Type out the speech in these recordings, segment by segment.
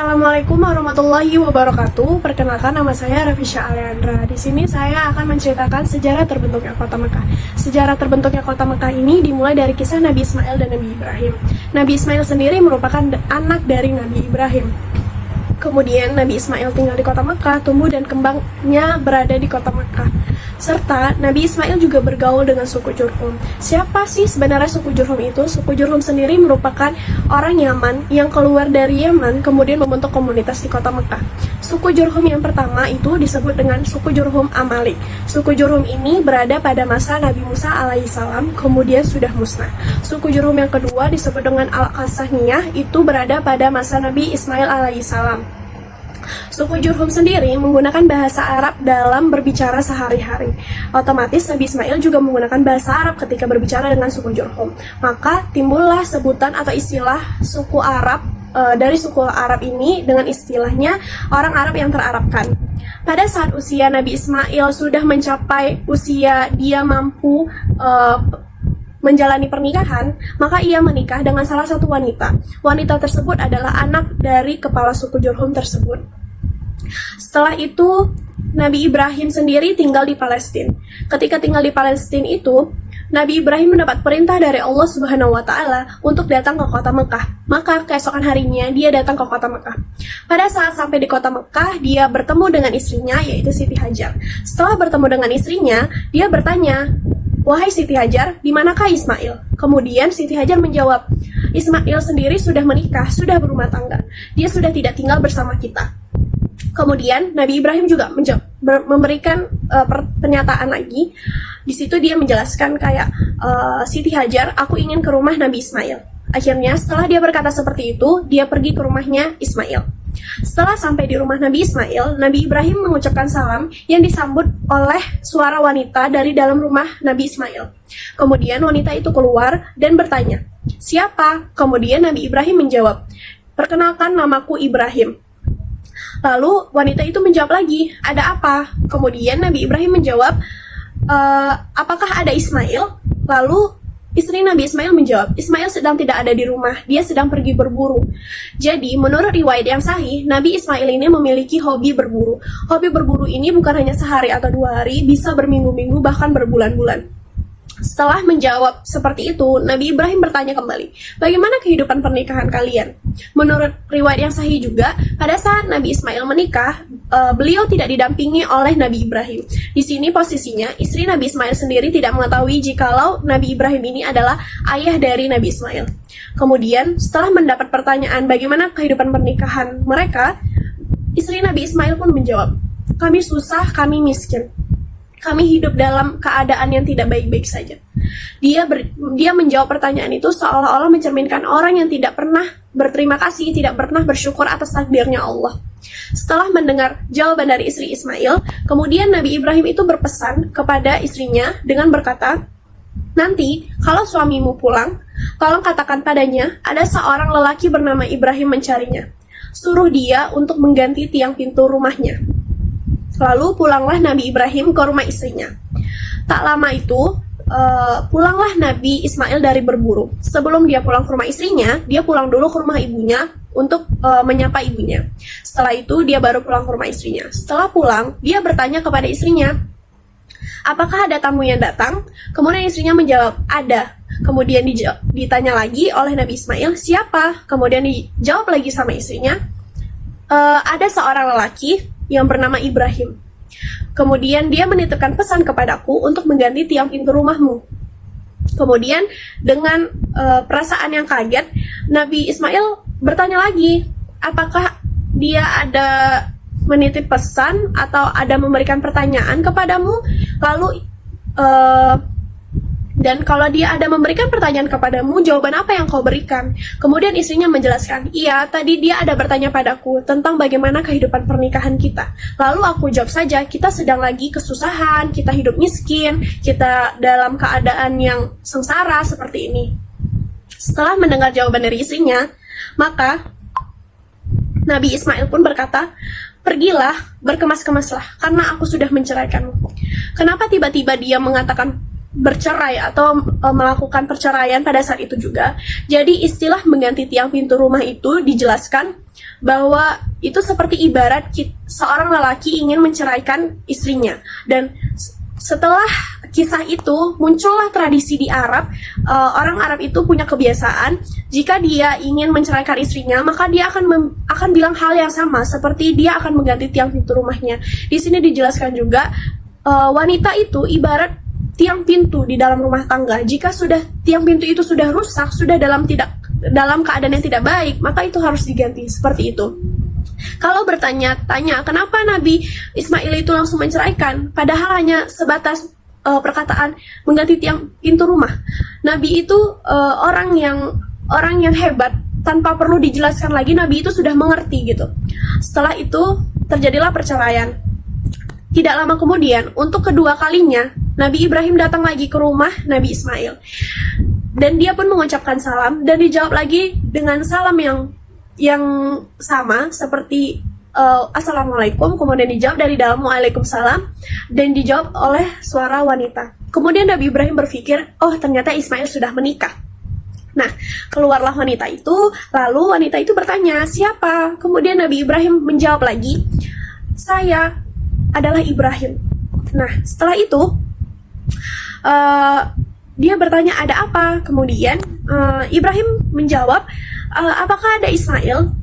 Assalamualaikum warahmatullahi wabarakatuh. Perkenalkan, nama saya Rafisha Aliandra. Di sini saya akan menceritakan sejarah terbentuknya Kota Mekah. Sejarah terbentuknya Kota Mekah ini dimulai dari kisah Nabi Ismail dan Nabi Ibrahim. Nabi Ismail sendiri merupakan anak dari Nabi Ibrahim. Kemudian Nabi Ismail tinggal di Kota Mekah, tumbuh dan kembangnya berada di Kota Mekah. Serta Nabi Ismail juga bergaul dengan suku Jurhum. Siapa sih sebenarnya suku Jurhum itu? Suku Jurhum sendiri merupakan orang Yaman yang keluar dari Yaman kemudian membentuk komunitas di Kota Mekah. Suku Jurhum yang pertama itu disebut dengan suku Jurhum Amalik. Suku Jurhum ini berada pada masa Nabi Musa alaihissalam, kemudian sudah musnah. Suku Jurhum yang kedua disebut dengan Al-Qasaniyah, itu berada pada masa Nabi Ismail alaihissalam. Suku Jurhum sendiri menggunakan bahasa Arab dalam berbicara sehari-hari. Otomatis Nabi Ismail juga menggunakan bahasa Arab ketika berbicara dengan suku Jurhum. Maka timbullah sebutan atau istilah suku Arab dari suku Arab ini dengan istilahnya orang Arab yang terarabkan. Pada saat usia Nabi Ismail sudah mencapai usia dia mampu menjalani pernikahan, maka ia menikah dengan salah satu wanita. Wanita tersebut adalah anak dari kepala suku Jurhum tersebut. Setelah itu, Nabi Ibrahim sendiri tinggal di Palestina. Ketika tinggal di Palestina itu, Nabi Ibrahim mendapat perintah dari Allah Subhanahu wa Ta'ala untuk datang ke kota Mekah. Maka keesokan harinya dia datang ke kota Mekah. Pada saat sampai di kota Mekah, dia bertemu dengan istrinya, yaitu Siti Hajar. Setelah bertemu dengan istrinya, dia bertanya, "Wahai Siti Hajar, di manakah Ismail?" Kemudian Siti Hajar menjawab, "Ismail sendiri sudah menikah, sudah berumah tangga. Dia sudah tidak tinggal bersama kita." Kemudian Nabi Ibrahim juga memberikan pernyataan lagi. Di situ dia menjelaskan kayak, "Siti Hajar, aku ingin ke rumah Nabi Ismail." Akhirnya setelah dia berkata seperti itu, dia pergi ke rumahnya Ismail. Setelah sampai di rumah Nabi Ismail, Nabi Ibrahim mengucapkan salam yang disambut oleh suara wanita dari dalam rumah Nabi Ismail. Kemudian wanita itu keluar dan bertanya, "Siapa?" Kemudian Nabi Ibrahim menjawab, "Perkenalkan, namaku Ibrahim." Lalu wanita itu menjawab lagi, "Ada apa?" Kemudian Nabi Ibrahim menjawab, "Apakah ada Ismail?" Lalu istri Nabi Ismail menjawab, "Ismail sedang tidak ada di rumah, dia sedang pergi berburu." Jadi, menurut riwayat yang sahih, Nabi Ismail ini memiliki hobi berburu. Hobi berburu ini bukan hanya sehari atau 2 hari, bisa berminggu-minggu, bahkan berbulan-bulan. Setelah menjawab seperti itu, Nabi Ibrahim bertanya kembali, "Bagaimana kehidupan pernikahan kalian?" Menurut riwayat yang sahih juga, pada saat Nabi Ismail menikah, beliau tidak didampingi oleh Nabi Ibrahim. Di sini posisinya, istri Nabi Ismail sendiri tidak mengetahui jikalau Nabi Ibrahim ini adalah ayah dari Nabi Ismail. Kemudian, setelah mendapat pertanyaan bagaimana kehidupan pernikahan mereka, istri Nabi Ismail pun menjawab, "Kami susah, kami miskin. Kami hidup dalam keadaan yang tidak baik-baik saja." Dia menjawab pertanyaan itu seolah-olah mencerminkan orang yang tidak pernah berterima kasih, tidak pernah bersyukur atas takdirnya Allah. Setelah mendengar jawaban dari istri Ismail, kemudian Nabi Ibrahim itu berpesan kepada istrinya dengan berkata, "Nanti kalau suamimu pulang, tolong katakan padanya ada seorang lelaki bernama Ibrahim mencarinya. Suruh dia untuk mengganti tiang pintu rumahnya." Lalu pulanglah Nabi Ibrahim ke rumah istrinya. Tak lama itu, pulanglah Nabi Ismail dari berburu. Sebelum dia pulang ke rumah istrinya, dia pulang dulu ke rumah ibunya untuk menyapa ibunya. Setelah itu, dia baru pulang ke rumah istrinya. Setelah pulang, dia bertanya kepada istrinya, "Apakah ada tamu yang datang?" Kemudian istrinya menjawab, "Ada." Kemudian ditanya lagi oleh Nabi Ismail, "Siapa?" Kemudian dijawab lagi sama istrinya, "Ada seorang lelaki yang bernama Ibrahim. Kemudian dia menitipkan pesan kepadaku untuk mengganti tiang pintu rumahmu." Kemudian dengan perasaan yang kaget, Nabi Ismail bertanya lagi, apakah dia ada menitip pesan atau ada memberikan pertanyaan kepadamu? Lalu dan kalau dia ada memberikan pertanyaan kepadamu, jawaban apa yang kau berikan? Kemudian istrinya menjelaskan, "Iya, tadi dia ada bertanya padaku tentang bagaimana kehidupan pernikahan kita. Lalu aku jawab saja, kita sedang lagi kesusahan, kita hidup miskin, kita dalam keadaan yang sengsara seperti ini." Setelah mendengar jawaban dari istrinya, maka Nabi Ismail pun berkata, "Pergilah, berkemas-kemaslah, karena aku sudah menceraikanmu." Kenapa tiba-tiba dia mengatakan bercerai atau melakukan perceraian pada saat itu juga. Jadi istilah mengganti tiang pintu rumah itu dijelaskan bahwa itu seperti ibarat seorang lelaki ingin menceraikan istrinya. Dan setelah kisah itu muncullah tradisi di Arab. Orang Arab itu punya kebiasaan jika dia ingin menceraikan istrinya, maka dia akan bilang hal yang sama seperti dia akan mengganti tiang pintu rumahnya. Di sini dijelaskan juga wanita itu ibarat tiang pintu di dalam rumah tangga. Jika sudah tiang pintu itu sudah rusak, sudah dalam keadaan yang tidak baik, maka itu harus diganti seperti itu. Kalau bertanya-tanya kenapa Nabi Ismail itu langsung menceraikan, padahal hanya sebatas perkataan mengganti tiang pintu rumah. Nabi itu orang yang hebat, tanpa perlu dijelaskan lagi Nabi itu sudah mengerti gitu. Setelah itu terjadilah perceraian. Tidak lama kemudian, untuk kedua kalinya, Nabi Ibrahim datang lagi ke rumah Nabi Ismail. Dan dia pun mengucapkan salam, dan dijawab lagi dengan salam yang sama, seperti Assalamualaikum, kemudian dijawab dari dalam Waalaikumsalam, dan dijawab oleh suara wanita. Kemudian Nabi Ibrahim berpikir, oh ternyata Ismail sudah menikah. Nah, keluarlah wanita itu, lalu wanita itu bertanya, siapa? Kemudian Nabi Ibrahim menjawab lagi, saya adalah Ibrahim. Nah, setelah itu dia bertanya ada apa. Kemudian Ibrahim menjawab, apakah ada Ismail?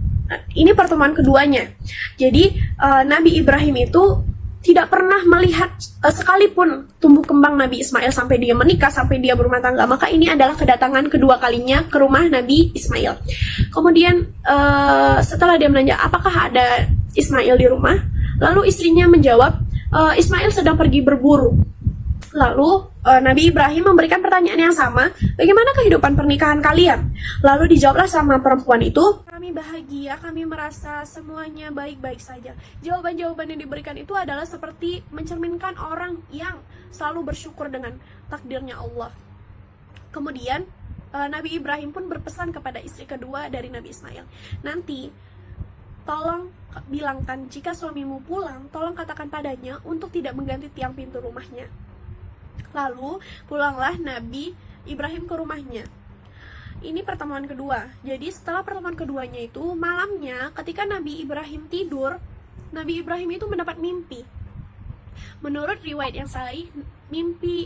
Ini pertemuan keduanya. Jadi Nabi Ibrahim itu tidak pernah melihat sekalipun tumbuh kembang Nabi Ismail sampai dia menikah, sampai dia berumah tangga. Maka ini adalah kedatangan kedua kalinya ke rumah Nabi Ismail. Kemudian setelah dia menanya apakah ada Ismail di rumah, lalu istrinya menjawab, Ismail sedang pergi berburu. Lalu Nabi Ibrahim memberikan pertanyaan yang sama, bagaimana kehidupan pernikahan kalian? Lalu dijawablah sama perempuan itu, kami bahagia, kami merasa semuanya baik-baik saja. Jawaban-jawaban yang diberikan itu adalah seperti mencerminkan orang yang selalu bersyukur dengan takdirnya Allah. Kemudian Nabi Ibrahim pun berpesan kepada istri kedua dari Nabi Ismail, nanti tolong bilangkan jika suamimu pulang, tolong katakan padanya untuk tidak mengganti tiang pintu rumahnya. Lalu pulanglah Nabi Ibrahim ke rumahnya. Ini pertemuan kedua. Jadi setelah pertemuan keduanya itu, malamnya ketika Nabi Ibrahim tidur, Nabi Ibrahim itu mendapat mimpi. Menurut riwayat yang sahih,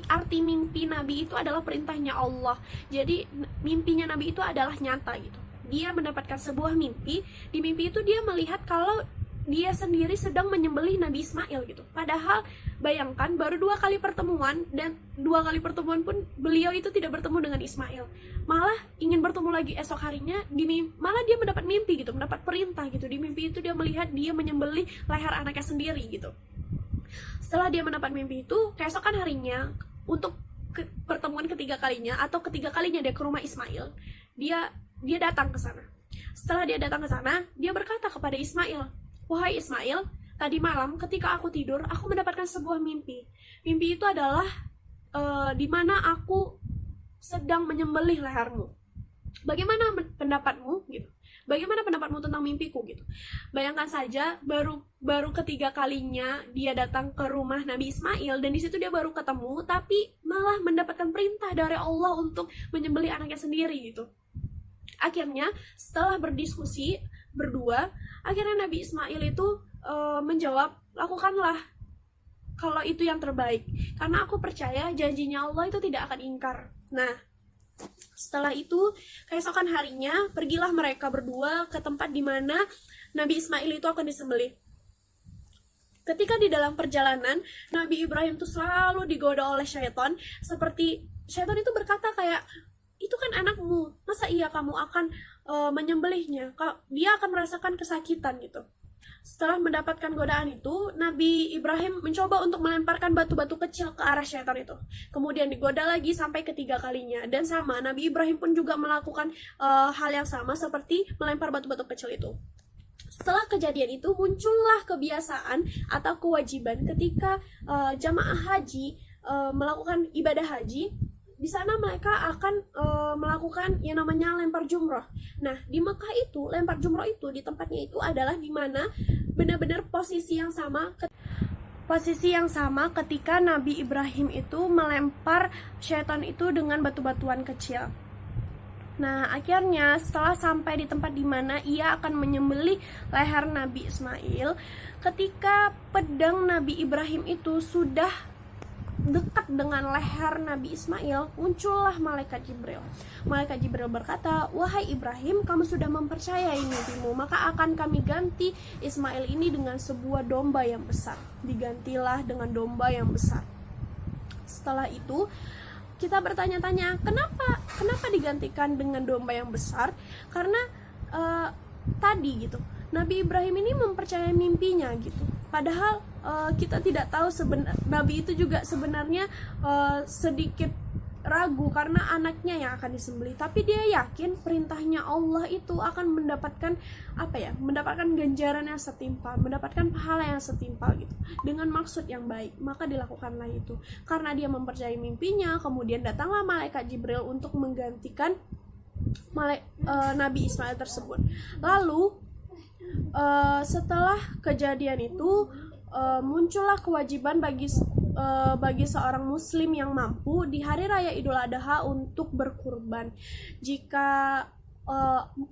arti mimpi Nabi itu adalah perintahnya Allah. Jadi mimpinya Nabi itu adalah nyata gitu. Dia mendapatkan sebuah mimpi. Di mimpi itu dia melihat kalau dia sendiri sedang menyembelih Nabi Ismail gitu. Padahal bayangkan baru 2 kali pertemuan, dan 2 kali pertemuan pun beliau itu tidak bertemu dengan Ismail. Malah ingin bertemu lagi esok harinya, malah dia mendapat mimpi gitu, mendapat perintah gitu. Di mimpi itu dia melihat dia menyembelih leher anaknya sendiri gitu. Setelah dia mendapat mimpi itu, keesokan harinya untuk pertemuan ketiga kalinya atau ketiga kalinya dia ke rumah Ismail, dia datang ke sana. Setelah dia datang ke sana, dia berkata kepada Ismail, wahai Ismail, tadi malam ketika aku tidur, aku mendapatkan sebuah mimpi. Mimpi itu adalah di mana aku sedang menyembelih lehermu. Bagaimana pendapatmu? Gitu. Bagaimana pendapatmu tentang mimpiku? Gitu. Bayangkan saja, baru ketiga kalinya dia datang ke rumah Nabi Ismail, dan di situ dia baru ketemu, tapi malah mendapatkan perintah dari Allah untuk menyembelih anaknya sendiri gitu. Akhirnya setelah berdiskusi berdua, akhirnya Nabi Ismail itu menjawab, lakukanlah kalau itu yang terbaik, karena aku percaya janjinya Allah itu tidak akan ingkar. Nah, setelah itu keesokan harinya pergilah mereka berdua ke tempat di mana Nabi Ismail itu akan disembelih. Ketika di dalam perjalanan, Nabi Ibrahim itu selalu digoda oleh syaitan, seperti syaitan itu berkata kayak, itu kan anakmu, masa iya kamu akan menyembelihnya? Dia akan merasakan kesakitan gitu. Setelah mendapatkan godaan itu, Nabi Ibrahim mencoba untuk melemparkan batu-batu kecil ke arah syaitan itu. Kemudian digoda lagi sampai ketiga kalinya. Dan sama, Nabi Ibrahim pun juga melakukan hal yang sama seperti melempar batu-batu kecil itu. Setelah kejadian itu, muncullah kebiasaan atau kewajiban ketika jamaah haji melakukan ibadah haji. Di sana mereka akan melakukan yang namanya lempar jumroh. Nah, di Mekah itu, lempar jumroh itu di tempatnya itu adalah di mana benar-benar posisi yang sama. posisi yang sama ketika Nabi Ibrahim itu melempar syaitan itu dengan batu-batuan kecil. Nah, akhirnya setelah sampai di tempat di mana ia akan menyembelih leher Nabi Ismail, ketika pedang Nabi Ibrahim itu sudah dekat dengan leher Nabi Ismail, muncullah malaikat Jibril. Malaikat Jibril berkata, "Wahai Ibrahim, kamu sudah mempercayai mimpimu, maka akan kami ganti Ismail ini dengan sebuah domba yang besar." Digantilah dengan domba yang besar. Setelah itu kita bertanya-tanya, kenapa digantikan dengan domba yang besar? Karena tadi gitu, Nabi Ibrahim ini mempercayai mimpinya gitu. Padahal kita tidak tahu Nabi itu juga sebenarnya sedikit ragu karena anaknya yang akan disembelih, tapi dia yakin perintahnya Allah itu akan mendapatkan mendapatkan ganjaran yang setimpal, mendapatkan pahala yang setimpal gitu, dengan maksud yang baik. Maka dilakukanlah itu. Karena dia mempercayai mimpinya, kemudian datanglah malaikat Jibril untuk menggantikan Nabi Ismail tersebut. Lalu setelah kejadian itu muncullah kewajiban bagi seorang muslim yang mampu di hari raya Idul Adha untuk berkurban. Jika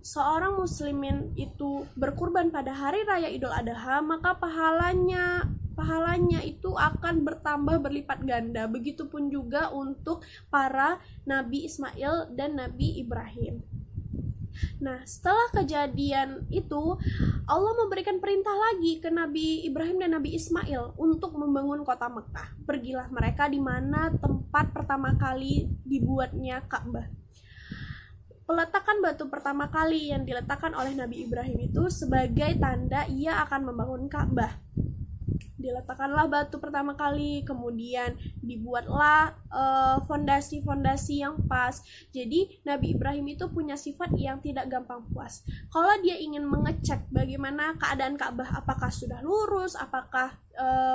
seorang muslimin itu berkurban pada hari raya Idul Adha, maka pahalanya itu akan bertambah berlipat ganda. Begitupun juga untuk para Nabi Ismail dan Nabi Ibrahim. Nah, setelah kejadian itu, Allah memberikan perintah lagi ke Nabi Ibrahim dan Nabi Ismail untuk membangun kota Mekah. Pergilah mereka di mana tempat pertama kali dibuatnya Ka'bah. Peletakan batu pertama kali yang diletakkan oleh Nabi Ibrahim itu sebagai tanda ia akan membangun Ka'bah. Diletakkanlah batu pertama kali, kemudian dibuatlah fondasi-fondasi yang pas. Jadi Nabi Ibrahim itu punya sifat yang tidak gampang puas. Kalau dia ingin mengecek bagaimana keadaan Ka'bah, apakah sudah lurus, apakah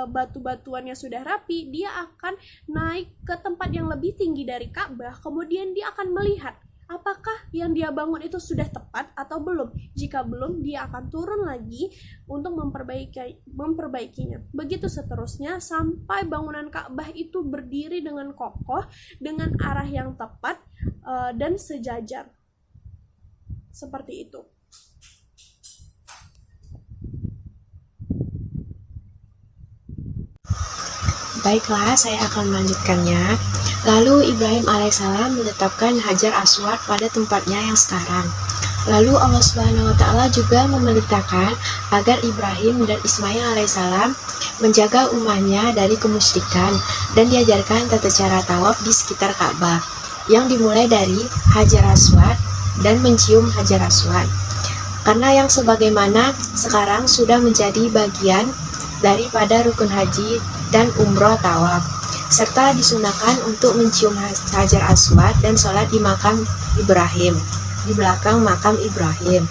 batu-batuannya sudah rapi, dia akan naik ke tempat yang lebih tinggi dari Ka'bah, kemudian dia akan melihat apakah yang dia bangun itu sudah tepat atau belum. Jika belum, dia akan turun lagi untuk memperbaikinya. Begitu seterusnya sampai bangunan Ka'bah itu berdiri dengan kokoh, dengan arah yang tepat dan sejajar. Seperti itu. Baiklah, saya akan melanjutkannya. Lalu Ibrahim alaihissalam menetapkan Hajar Aswad pada tempatnya yang sekarang. Lalu Allah Subhanahu wa Ta'ala juga memerintahkan agar Ibrahim dan Ismail alaihissalam menjaga umatnya dari kemusyrikan dan diajarkan tata cara tawaf di sekitar Ka'bah, yang dimulai dari Hajar Aswad dan mencium Hajar Aswad. Karena yang sebagaimana sekarang sudah menjadi bagian daripada rukun haji dan umroh tawaf, serta disunahkan untuk mencium Hajar Aswad dan sholat di makam Ibrahim, di belakang makam Ibrahim.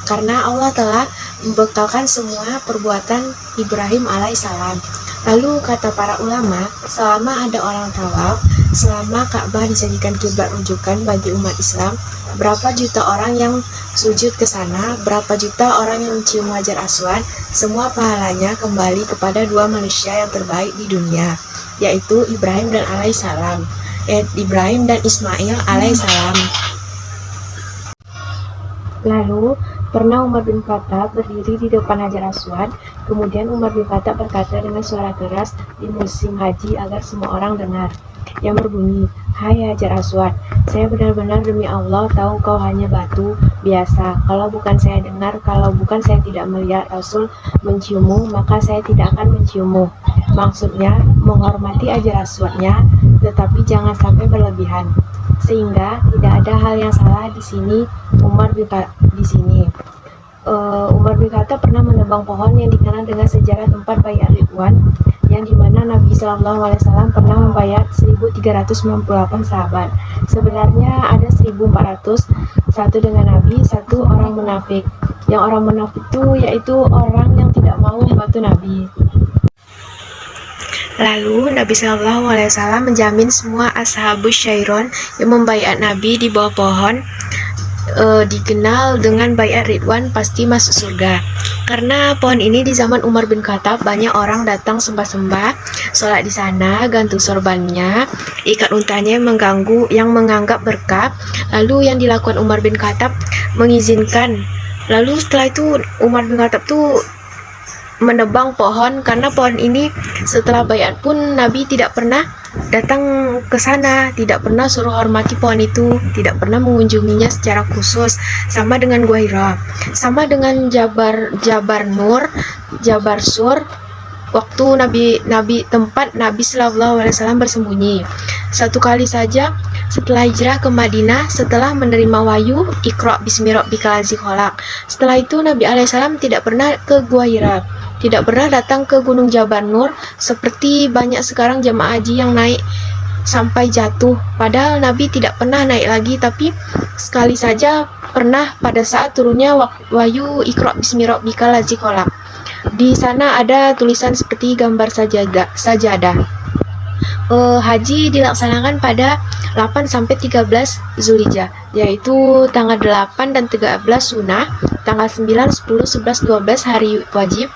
Karena Allah telah membekalkan semua perbuatan Ibrahim alaihissalam. Lalu kata para ulama, selama ada orang tawaf, selama Ka'bah dijadikan kiblat rujukan bagi umat Islam, berapa juta orang yang sujud ke sana, berapa juta orang yang mencium Hajar Aswad, semua pahalanya kembali kepada dua manusia yang terbaik di dunia, yaitu Ibrahim dan alaihissalam, Ibrahim dan Ismail alaihissalam. Lalu pernah Umar bin Khattab berdiri di depan Hajar Aswad. Kemudian Umar bin Khattab berkata dengan suara keras di musim haji agar semua orang dengar, yang berbunyi, "Hai Hajar Aswad, saya benar-benar demi Allah tahu kau hanya batu biasa. Kalau bukan saya dengar, kalau bukan saya tidak melihat Rasul menciummu, maka saya tidak akan menciummu." Maksudnya menghormati Hajar Aswadnya, tetapi jangan sampai berlebihan, sehingga tidak ada hal yang salah di sini. Umar bin Khattab pernah menebang pohon yang dikenal dengan sejarah tempat Bai'at Ridwan, yang dimana Nabi SAW pernah membayar 1398 sahabat. Sebenarnya ada 1400, satu dengan Nabi, satu orang munafik. Yang orang munafik itu yaitu orang yang tidak mau membantu Nabi. Lalu Nabi SAW menjamin semua ashabus syairon yang membaiat Nabi di bawah pohon dikenal dengan Baiat Ridwan, pasti masuk surga. Karena pohon ini di zaman Umar bin Khattab banyak orang datang sembah-sembah, sholat di sana, gantung sorbannya, ikat untanya yang menganggap berkah. Lalu yang dilakukan Umar bin Khattab mengizinkan. Lalu setelah itu Umar bin Khattab tuh menebang pohon, karena pohon ini setelah baiat pun Nabi tidak pernah datang ke sana, tidak pernah suruh hormati pohon itu, tidak pernah mengunjunginya secara khusus. Sama dengan Gua Hira, sama dengan Jabar Nur, Jabar Sur, waktu Nabi tempat Nabi Sallallahu Alaihi Wasallam bersembunyi. Satu kali saja setelah hijrah ke Madinah, setelah menerima wahyu Iqra bismi rabbikal ladzi khalaq. Setelah itu Nabi Alaihissalam tidak pernah ke Gua Hira, tidak pernah datang ke Gunung Jabar Nur seperti banyak sekarang jamaah haji yang naik sampai jatuh. Padahal Nabi tidak pernah naik lagi, tapi sekali saja pernah pada saat turunnya wahyu Iqra bismi rabbikal ladzi khalaq. Di sana ada tulisan seperti gambar sajadah. Haji dilaksanakan pada 8 sampai 13 Zulhijjah, yaitu tanggal 8 dan 13 sunnah, tanggal 9, 10, 11, 12 hari wajib,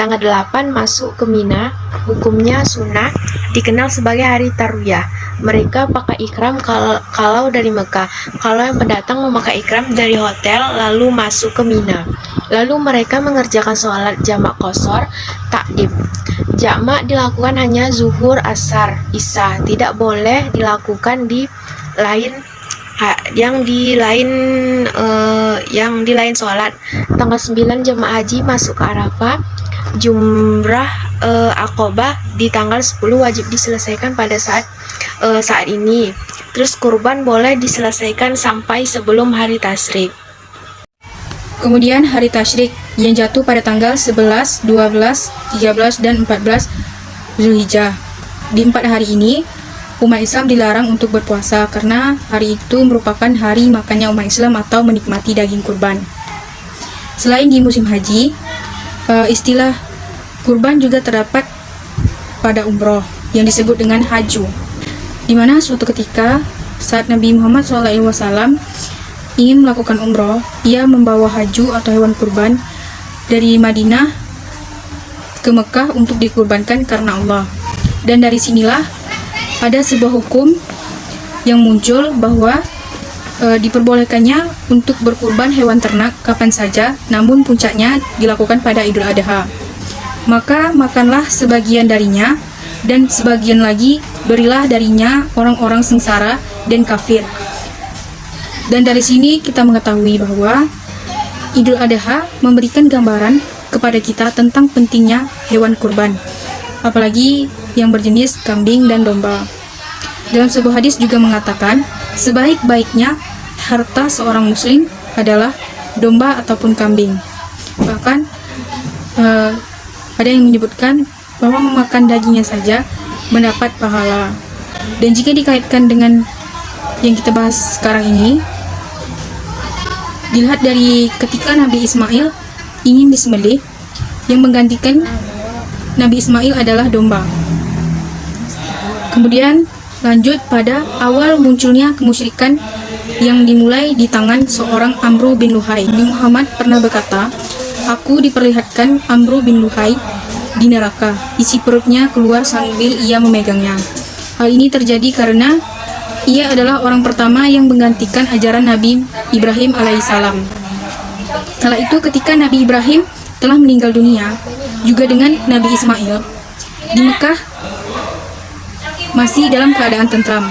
tanggal 8 masuk ke Mina, hukumnya sunnah, dikenal sebagai hari tarwiyah. Mereka pakai ikram kalau dari Mekah. Kalau yang pendatang memakai ikram dari hotel lalu masuk ke Mina. Lalu mereka mengerjakan sholat jamak qashar takdim. Jamak dilakukan hanya zuhur, asar, isya, tidak boleh dilakukan di lain yang di lain sholat. Tanggal 9 jemaah haji masuk ke Arafah. Jumrah Aqobah di tanggal 10 wajib diselesaikan pada saat ini. Terus kurban boleh diselesaikan sampai sebelum hari tasyrik. Kemudian hari tasyrik yang jatuh pada tanggal 11, 12, 13, dan 14 Zulhijjah. Di 4 hari ini, umat Islam dilarang untuk berpuasa karena hari itu merupakan hari makannya umat Islam atau menikmati daging kurban. Selain di musim haji, istilah kurban juga terdapat pada umroh yang disebut dengan haju, di mana suatu ketika saat Nabi Muhammad SAW ingin melakukan umroh, ia membawa haju atau hewan kurban dari Madinah ke Mekah untuk dikurbankan karena Allah. Dan dari sinilah ada sebuah hukum yang muncul bahwa diperbolehkannya untuk berkurban hewan ternak kapan saja, namun puncaknya dilakukan pada Idul Adha. Maka makanlah sebagian darinya, dan sebagian lagi berilah darinya orang-orang sengsara dan kafir. Dan dari sini kita mengetahui bahwa Idul Adha memberikan gambaran kepada kita tentang pentingnya hewan kurban, apalagi yang berjenis kambing dan domba. Dalam sebuah hadis juga mengatakan, sebaik-baiknya harta seorang muslim adalah domba ataupun kambing. Bahkan ada yang menyebutkan bahwa memakan dagingnya saja mendapat pahala. Dan jika dikaitkan dengan yang kita bahas sekarang ini, dilihat dari ketika Nabi Ismail ingin disembelih, yang menggantikan Nabi Ismail adalah domba. Kemudian lanjut pada awal munculnya kemusyrikan yang dimulai di tangan seorang Amru bin Luhai. Nabi Muhammad pernah berkata, "Aku diperlihatkan Amru bin Luhai di neraka, isi perutnya keluar sambil ia memegangnya." Hal ini terjadi karena ia adalah orang pertama yang menggantikan ajaran Nabi Ibrahim alaihissalam. Kala itu ketika Nabi Ibrahim telah meninggal dunia, juga dengan Nabi Ismail, di Mekah masih dalam keadaan tentram.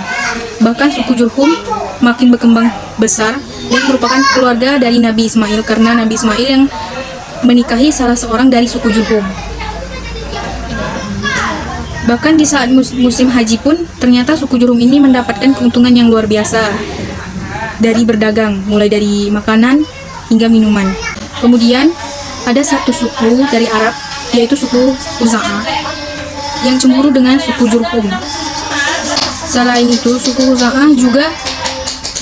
Bahkan suku Jurhum makin berkembang besar dan merupakan keluarga dari Nabi Ismail, karena Nabi Ismail yang menikahi salah seorang dari suku Jurhum. Bahkan di saat musim haji pun, ternyata suku Jurhum ini mendapatkan keuntungan yang luar biasa dari berdagang, mulai dari makanan hingga minuman. Kemudian ada satu suku dari Arab, yaitu suku Khuza'ah, yang cemburu dengan suku Jurhum. Selain itu, suku Khuza'ah juga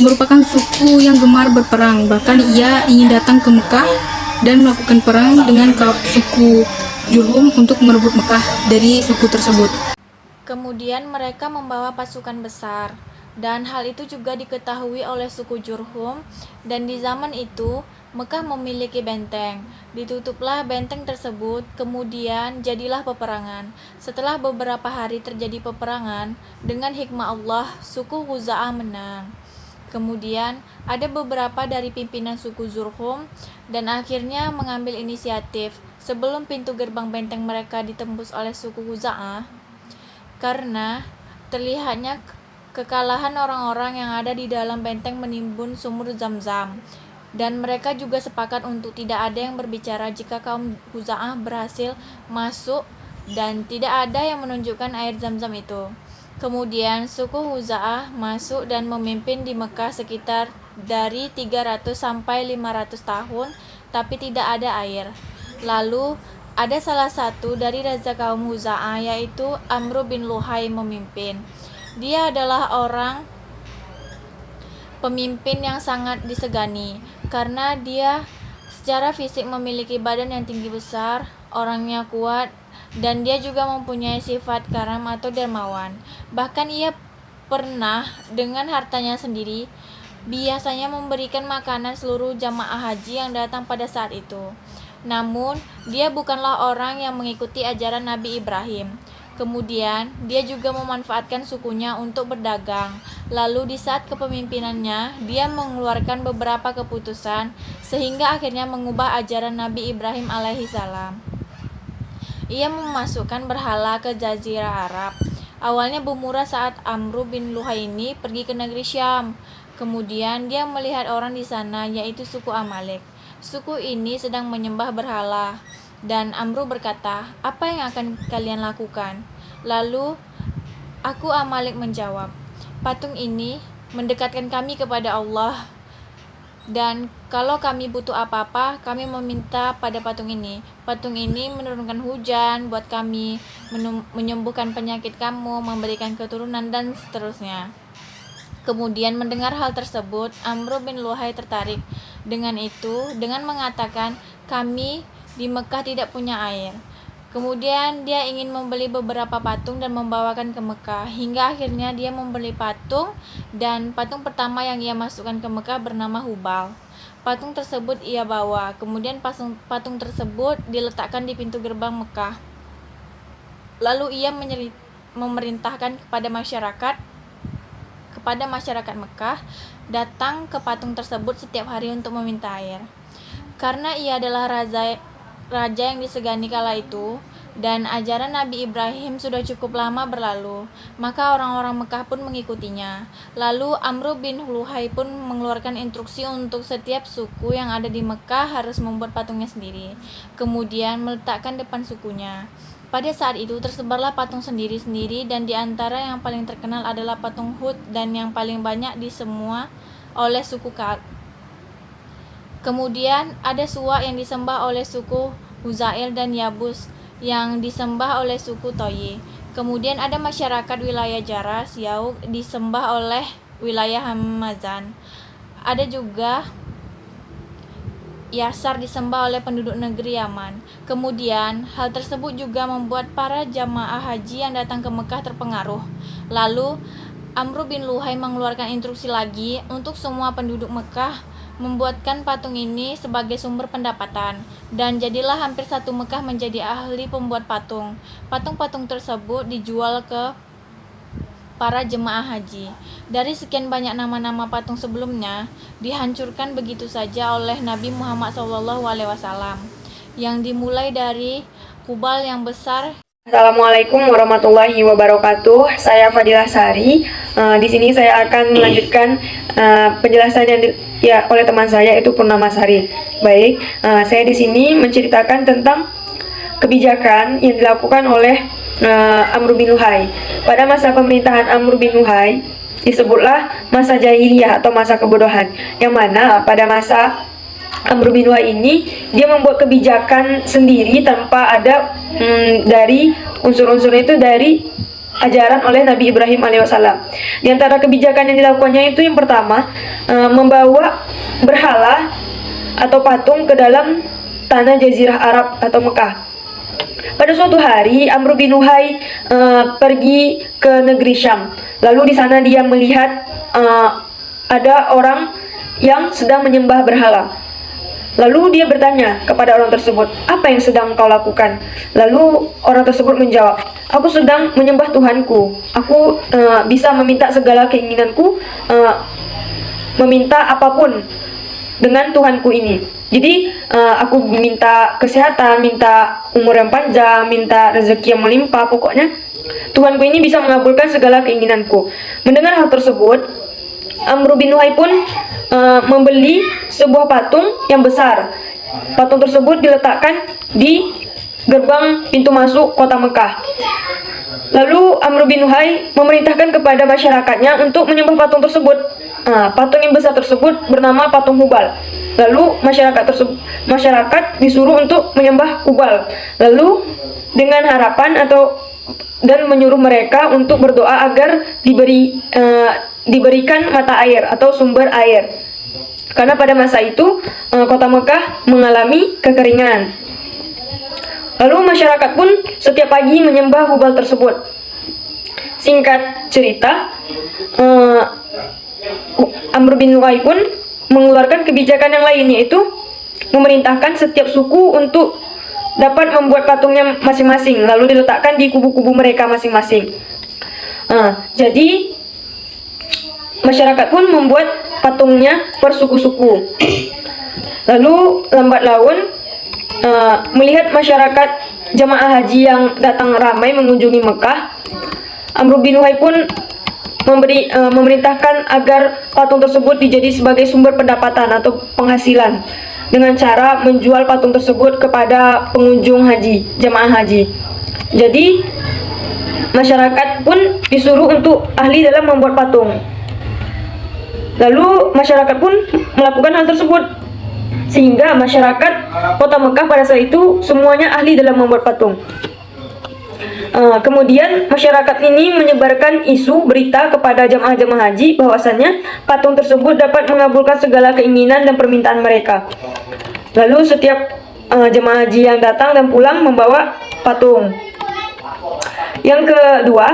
merupakan suku yang gemar berperang. Bahkan ia ingin datang ke Mekah dan melakukan perang dengan suku Jurhum untuk merebut Mekah dari suku tersebut. Kemudian mereka membawa pasukan besar. dan hal itu juga diketahui oleh suku Jurhum. Dan di zaman itu Mekah memiliki benteng. Ditutuplah benteng tersebut, kemudian jadilah peperangan. Setelah beberapa hari terjadi peperangan, dengan hikmah Allah, suku Khuza'ah menang. Kemudian ada beberapa dari pimpinan suku Jurhum dan akhirnya mengambil inisiatif sebelum pintu gerbang benteng mereka ditembus oleh suku Khuza'ah, karena terlihatnya kekalahan orang-orang yang ada di dalam benteng menimbun sumur Zam-Zam, dan mereka juga sepakat untuk tidak ada yang berbicara jika kaum Khuza'ah berhasil masuk dan tidak ada yang menunjukkan air Zam-Zam itu. Kemudian suku Khuza'ah masuk dan memimpin di Mekah sekitar dari 300 sampai 500 tahun, tapi tidak ada air. Lalu ada salah satu dari raja kaum Khuza'ah, yaitu Amr bin Luhai memimpin. Dia adalah orang pemimpin yang sangat disegani karena dia secara fisik memiliki badan yang tinggi besar, orangnya kuat, dan dia juga mempunyai sifat karam atau dermawan. Bahkan ia pernah dengan hartanya sendiri biasanya memberikan makanan seluruh jamaah haji yang datang pada saat itu. Namun, dia bukanlah orang yang mengikuti ajaran Nabi Ibrahim. Kemudian, dia juga memanfaatkan sukunya untuk berdagang. Lalu di saat kepemimpinannya, dia mengeluarkan beberapa keputusan sehingga akhirnya mengubah ajaran Nabi Ibrahim alaihissalam. Ia memasukkan berhala ke Jazirah Arab. Awalnya bermurah saat Amr bin Luhai ini pergi ke negeri Syam. Kemudian dia melihat orang di sana, yaitu suku Amalek. Suku ini sedang menyembah berhala. Dan Amr berkata, "Apa yang akan kalian lakukan?" Lalu aku Amalek menjawab, "Patung ini mendekatkan kami kepada Allah. Dan kalau kami butuh apa-apa, kami meminta pada patung ini. Patung ini menurunkan hujan buat kami, menyembuhkan penyakit kamu, memberikan keturunan, dan seterusnya." Kemudian mendengar hal tersebut, Amr bin Luhai tertarik dengan itu, dengan mengatakan, "Kami di Mekah tidak punya air." Kemudian dia ingin membeli beberapa patung dan membawakan ke Mekah, hingga akhirnya dia membeli patung, dan patung pertama yang ia masukkan ke Mekah bernama Hubal. Patung tersebut ia bawa, kemudian patung tersebut diletakkan di pintu gerbang Mekah. Lalu ia memerintahkan kepada masyarakat Mekah datang ke patung tersebut setiap hari untuk meminta air. Karena ia adalah raja yang disegani kala itu, dan ajaran Nabi Ibrahim sudah cukup lama berlalu, maka orang-orang Mekah pun mengikutinya. Lalu Amr bin Luhai pun mengeluarkan instruksi untuk setiap suku yang ada di Mekah harus membuat patungnya sendiri, kemudian meletakkan depan sukunya. Pada saat itu tersebarlah patung sendiri-sendiri, dan di antara yang paling terkenal adalah patung Hud, dan yang paling banyak disemua oleh suku Ka'ab. Kemudian ada Suwa yang disembah oleh suku Huzail dan Yabus yang disembah oleh suku Toyi. Kemudian ada masyarakat wilayah Jaras, Yauk disembah oleh wilayah Hamazan. Ada juga Yasar disembah oleh penduduk negeri Yaman. Kemudian hal tersebut juga membuat para jamaah haji yang datang ke Mekah terpengaruh. Lalu Amr bin Luhai mengeluarkan instruksi lagi untuk semua penduduk Mekah membuatkan patung ini sebagai sumber pendapatan, dan jadilah hampir satu Mekah menjadi ahli pembuat patung. Patung-patung tersebut dijual ke para jemaah haji. Dari sekian banyak nama-nama patung sebelumnya dihancurkan begitu saja oleh Nabi Muhammad SAW, yang dimulai dari Hubal yang besar. Assalamualaikum warahmatullahi wabarakatuh. Saya Fadilah Sari. Di sini saya akan melanjutkan penjelasan yang oleh teman saya, itu Purnama Sari. Baik, saya di sini menceritakan tentang kebijakan yang dilakukan oleh Amr bin Luhai. Pada masa pemerintahan Amr bin Luhai disebutlah masa jahiliyah atau masa kebodohan, yang mana pada masa Amr bin Luhai ini dia membuat kebijakan sendiri tanpa ada dari unsur-unsur itu dari ajaran oleh Nabi Ibrahim alaihissalam. Di antara kebijakan yang dilakukannya itu yang pertama, membawa berhala atau patung ke dalam tanah Jazirah Arab atau Mekah. Pada suatu hari Amr bin Luhai pergi ke negeri Syam. Lalu di sana dia melihat ada orang yang sedang menyembah berhala. Lalu dia bertanya kepada orang tersebut, "Apa yang sedang kau lakukan?" Lalu orang tersebut menjawab, "Aku sedang menyembah Tuhanku. Aku bisa meminta segala keinginanku, meminta apapun dengan Tuhanku ini. Jadi aku minta kesehatan, minta umur yang panjang, minta rezeki yang melimpah. Pokoknya Tuhanku ini bisa mengabulkan segala keinginanku." Mendengar hal tersebut, Amr bin Luhai pun membeli sebuah patung yang besar. Patung tersebut diletakkan di gerbang pintu masuk kota Mekah. Lalu Amr bin Luhai memerintahkan kepada masyarakatnya untuk menyembah patung tersebut. Patung yang besar tersebut bernama patung Hubal. Lalu masyarakat disuruh untuk menyembah Hubal. Lalu dengan harapan dan menyuruh mereka untuk berdoa agar diberikan mata air atau sumber air. Karena pada masa itu kota Mekah mengalami kekeringan. Lalu masyarakat pun setiap pagi menyembah Hubal tersebut. Singkat cerita, Amr bin Luhai pun mengeluarkan kebijakan yang lain, yaitu memerintahkan setiap suku untuk dapat membuat patungnya masing-masing, lalu diletakkan di kubu-kubu mereka masing-masing. Jadi masyarakat pun membuat patungnya per suku-suku. Lalu lambat laun melihat masyarakat jamaah haji yang datang ramai mengunjungi Mekah, Amr bin Luhai pun memerintahkan agar patung tersebut dijadi sebagai sumber pendapatan atau penghasilan dengan cara menjual patung tersebut kepada pengunjung haji, jamaah haji. Jadi masyarakat pun disuruh untuk ahli dalam membuat patung. Lalu masyarakat pun melakukan hal tersebut, sehingga masyarakat kota Mekah pada saat itu semuanya ahli dalam membuat patung. Kemudian masyarakat ini menyebarkan isu berita kepada jamaah-jamaah haji bahwasannya patung tersebut dapat mengabulkan segala keinginan dan permintaan mereka. Lalu setiap jamaah haji yang datang dan pulang membawa patung. Yang kedua,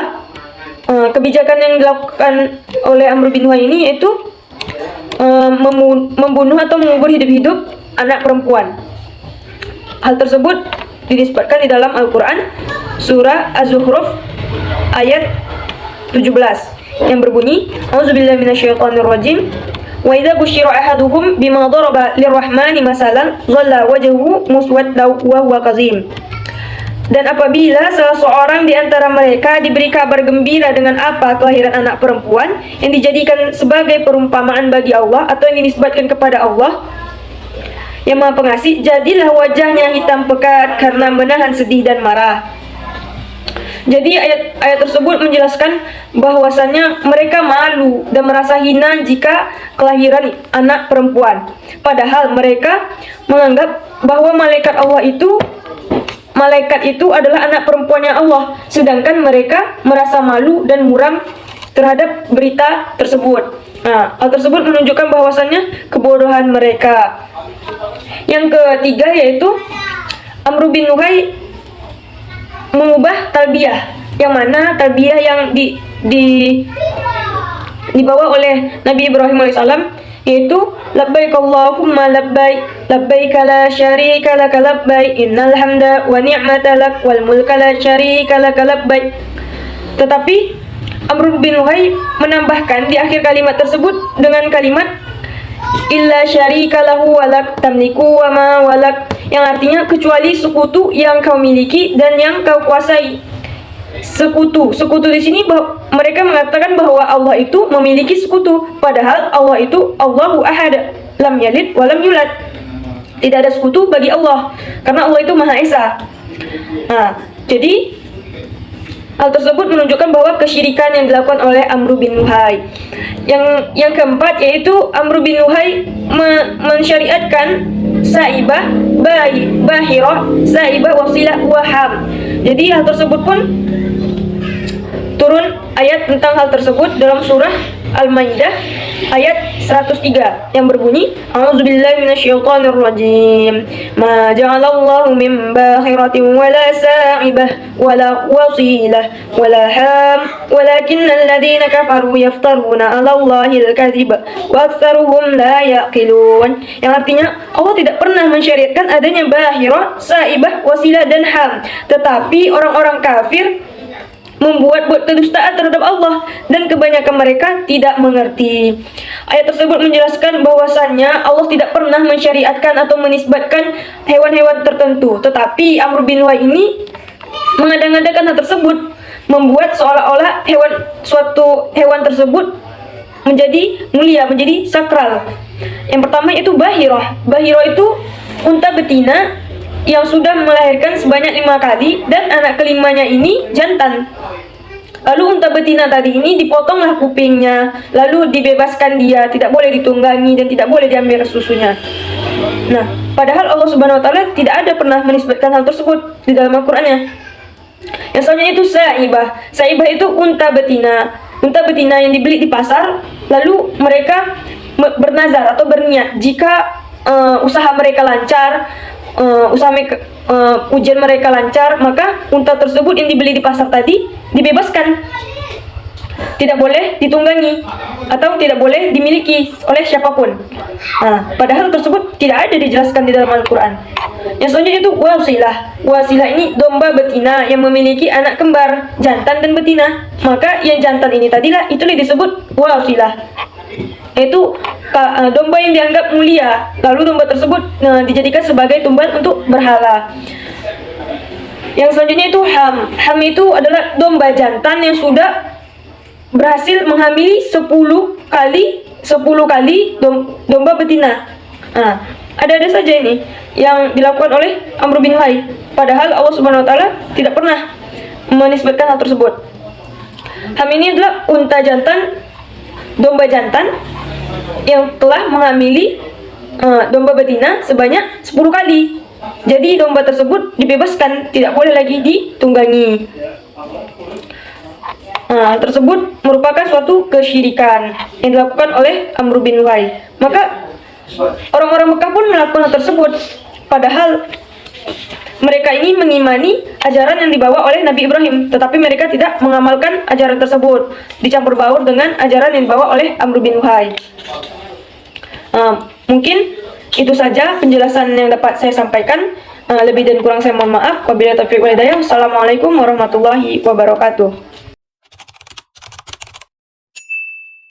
kebijakan yang dilakukan oleh Amr bin Luhai ini yaitu membunuh atau mengubur hidup-hidup anak perempuan. Hal tersebut dinisbatkan di dalam Al-Quran surah Az-Zukhruf ayat 17 yang berbunyi, "A'udzubillahi minasyaitonirrajim. Wa idza busyira ahaduhum bima daraba lirrahmani masalan dhalla wajhuhu muswaddan wa huwa kazim." Dan apabila salah seorang di antara mereka diberi kabar gembira dengan apa kelahiran anak perempuan yang dijadikan sebagai perumpamaan bagi Allah atau yang dinisbatkan kepada Allah yang Maha Pengasih, jadilah wajahnya hitam pekat karena menahan sedih dan marah. Jadi ayat tersebut menjelaskan bahwasannya mereka malu dan merasa hina jika kelahiran anak perempuan. Padahal mereka menganggap bahwa malaikat itu adalah anak perempuannya Allah, sedangkan mereka merasa malu dan muram terhadap berita tersebut. Hal tersebut menunjukkan bahwasannya kebodohan mereka. Yang ketiga yaitu Amr bin Luhai mengubah talbiyah, yang mana talbiyah yang dibawa oleh Nabi Ibrahim alaihissalam, yaitu labbaik Allahumma labbaik labbaik la syarika lak labbaik innal hamda wa ni'mata lak wal mulka la syarika lak labbaik. Tetapi Amr bin Luhai menambahkan di akhir kalimat tersebut dengan kalimat illa syarika lahu walak tamliku wa ma walak, yang artinya kecuali sekutu yang kau miliki dan yang kau kuasai. Sekutu di sini mereka mengatakan bahwa Allah itu memiliki sekutu, padahal Allah itu Allahu ahad, lam yalid wa lam yulad. Tidak ada sekutu bagi Allah karena Allah itu Maha Esa. Jadi hal tersebut menunjukkan bahwa kesyirikan yang dilakukan oleh Amr bin Luhai. Yang keempat yaitu Amr bin Luhai mensyariatkan saibah, bahirah, saibah, wasilah, waham. Jadi hal tersebut pun turun ayat tentang hal tersebut dalam surah Al-Maidah ayat 103 yang berbunyi A'udzubillahi minasyaitonirrajim. Ma ja'alallahu min bakhiratin wala sa'ibah wala wasilah wala ham walakinnal ladzina kafaru yaftaruna 'alallahil kadziba wa aktsaruhum la yaqilun. Yang artinya Allah tidak pernah mensyariatkan adanya bahirah, saibah, wasilah dan ham, tetapi orang-orang kafir membuat kedustaan terhadap Allah dan kebanyakan mereka tidak mengerti. Ayat tersebut menjelaskan bahwasannya Allah tidak pernah mensyariatkan atau menisbatkan hewan-hewan tertentu, tetapi Amr bin Luhai ini mengada-ngadakan hal tersebut, membuat seolah-olah suatu hewan tersebut menjadi mulia, menjadi sakral. Yang pertama itu bahirah. Bahirah itu unta betina yang sudah melahirkan sebanyak 5 kali dan anak kelimanya ini jantan. Lalu unta betina tadi ini dipotonglah kupingnya, lalu dibebaskan dia, tidak boleh ditunggangi dan tidak boleh diambil susunya. Nah, padahal Allah Subhanahu wa taala tidak ada pernah menisbatkan hal tersebut di dalam Al-Qur'annya. Yang selanjutnya itu saibah. Saibah itu unta betina. Unta betina yang dibeli di pasar, lalu mereka bernazar atau berniat jika usaha mereka lancar, ujian mereka lancar, maka unta tersebut yang dibeli di pasar tadi dibebaskan, tidak boleh ditunggangi atau tidak boleh dimiliki oleh siapapun. Nah, padahal tersebut tidak ada dijelaskan di dalam Al-Quran. Yang selanjutnya itu wasilah. Wasilah ini domba betina yang memiliki anak kembar, jantan dan betina. Maka yang jantan ini tadilah itulah disebut wasilah, yaitu domba yang dianggap mulia, lalu domba tersebut dijadikan sebagai tumbal untuk berhala. Yang selanjutnya itu ham. Ham itu adalah domba jantan yang sudah berhasil menghamili 10 kali domba betina. Ada saja ini yang dilakukan oleh Amr bin Luhai, padahal Allah Subhanahu wa taala tidak pernah menisbatkan hal tersebut. Ham ini adalah unta jantan, domba jantan yang telah menghamili domba betina sebanyak 10 kali. Jadi domba tersebut dibebaskan, tidak boleh lagi ditunggangi. Tersebut merupakan suatu kesyirikan yang dilakukan oleh Amr bin Luhai. Maka orang-orang Mekah pun melakukan hal tersebut, padahal mereka ini mengimani ajaran yang dibawa oleh Nabi Ibrahim, tetapi mereka tidak mengamalkan ajaran tersebut, dicampur baur dengan ajaran yang dibawa oleh Amr bin Luhai. Mungkin itu saja penjelasan yang dapat saya sampaikan. Lebih dan kurang saya mohon maaf. Wabillahi taufiq wal hidayah. Assalamualaikum warahmatullahi wabarakatuh.